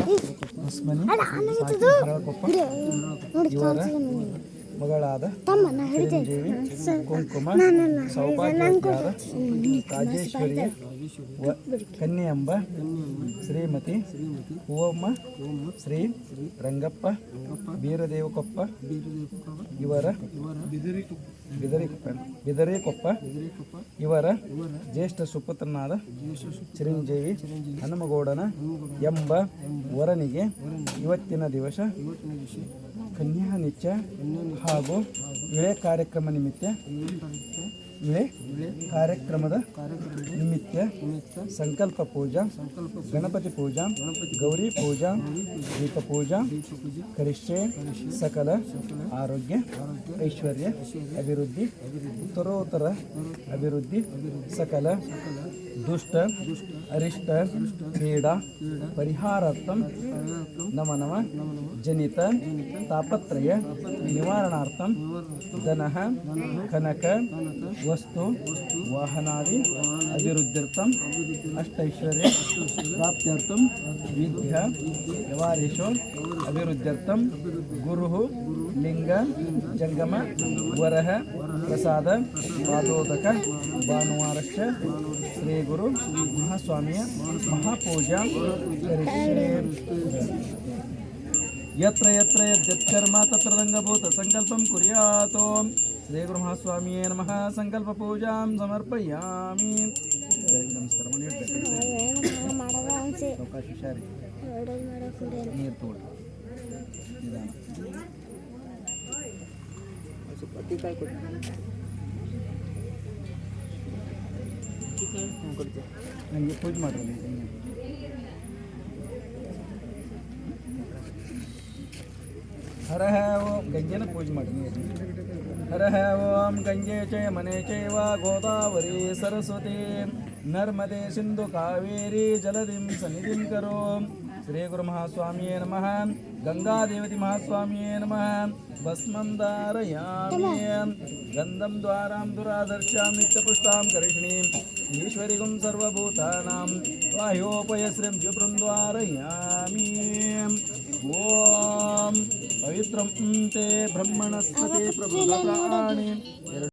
ಹೊಸ್ಮನಿ ಸಾಕಿ ಹರಳಕೊಪ್ಪ ಇವರ ಮಗಳಾದ ಚಿರಂಜೀವಿ ಕುಂಕುಮ ಸೌಭಾಗ್ಯದ ರಾಜೇಶ್ವರಿಯ ಕನ್ಯೆಯಂಬ ಶ್ರೀಮತಿ ಹೂವಮ್ಮ ಶ್ರೀ ರಂಗಪ್ಪ ಬೀರದೇವಕೊಪ್ಪ ಇವರ ಬಿದರಿಕೊಪ್ಪ ಇವರ ಜ್ಯೇಷ್ಠ ಸುಪುತ್ರನಾದ ಚಿರಂಜೀವಿ ಹನುಮಗೌಡನ ಎಂಬ ವರನಿಗೆ ಇವತ್ತಿನ ದಿವಸ ಕನ್ಯಾ ನಿತ್ಯ ಹಾಗೂ ಇಳೆ ಕಾರ್ಯಕ್ರಮದ ನಿಮಿತ್ತ ಸಂಕಲ್ಪ ಪೂಜಾ ಗಣಪತಿ ಪೂಜಾ ಗೌರಿ ಪೂಜಾ ದೀಪ ಪೂಜಾ ಕರಿಷ್ಯೆ ಸಕಲ ಆರೋಗ್ಯ ಐಶ್ವರ್ಯ ಅಭಿವೃದ್ಧಿ ಉತ್ತರೋತ್ತರ ಅಭಿವೃದ್ಧಿ ಸಕಲ ದುಷ್ಟ ಅರಿಷ್ಟ ಪೀಡಾ ಪರಿಹಾರಾರ್ಥಂ ನಮ ಜನಿತ ತಾಪತ್ರಯ ನಿವಾರಣಾರ್ಥಂ ಧನಃ ಕನಕ ವಸ್ತು ವಾಹನಾದಿ ಅಭಿವೃದ್ಧ್ಯರ್ಥಂ ಅಷ್ಟೈಶ್ವರ್ಯ ಪ್ರಾಪ್ತ್ಯರ್ಥಂ ವಿದ್ಯಾ ವ್ಯವಹಾರೇಶು ಅಭಿವೃದ್ಧ್ಯರ್ಥಂ ಗುರು ಲಿಂಗ ಜಂಗಮ ವರಹ ಪ್ರಸಾದ ಪಾದೋದಕ ಭಾನುವಾರಶ್ಚ ಶ್ರೀ ಗುರು ಮಹಾಸ್ವಾಮಿಯ ಮಹಾಪೂಜಾ ಯತ್ರ ಯತ್ರ ಯತ್ಕರ್ಮ ತತ್ರ ರಂಗಭೂತ ಸಂಕಲ್ಪಂ ಕುರ್ಯಾತ್. ಶ್ರೀ ಗುರು ಮಹಾಸ್ವಾಮಿಯೇ ನಮಃ. ಸಂಕಲ್ಪ ಪೂಜಾಂ ಸಮರ್ಪಯಾಮಿ. ನಮಸ್ಕಾರ ಮಾಡಿ ಅವಕಾಶ ಹುಷಾರಿ ನೀರು ತೋಡಿ ನನಗೆ ಪೂಜೆ ಮಾಡ್ರಿ. ಹರ ಓಂ ಗಂಗೆನ ಪೂಜೆ ಮಾಡಿ. ಹರ ಓಂ ಗಂಗೆ ಚ ಯಮನೆ ಚೈವ ಗೋದಾವರಿ ಸರಸ್ವತಿ ನರ್ಮದೆ ಸಿಂಧು ಕಾವೇರಿ ಜಲದಿಂ ಸನ್ನಿಧಿಂ ಕರೋ. ಶ್ರೀ ಗುರು ಮಹಾಸ್ವಾಮಿಯೇ ನಮಃ. ಗಂಗಾದೇವತಿ ಮಹಾಸ್ವಾಮಿಯೇ ನಮಃ. ಭಸ್ಮಂ ಧಾರಯಾಮಿ ಗಂಧಂ ದ್ವಾರಾಂ ದುರಾದರ್ಶಾಂ ನಿತ್ಯಪುಷ್ಟಾಂ ಕರಿಷ್ಣೀಂ ಈಶ್ವರಿಗುಂ ಸರ್ವಭೂತಾನಾಂ ವಾಹ್ಯೋಪಯಶ್ರೀಂ ಶಿವೃಂದ್ವಾರಯಾಮಿ. ಓಂ ಪವಿತ್ರಂ ತೇ ಬ್ರಹ್ಮಣಸ್ಪತೆ ಪ್ರಭುರಾಣಿ.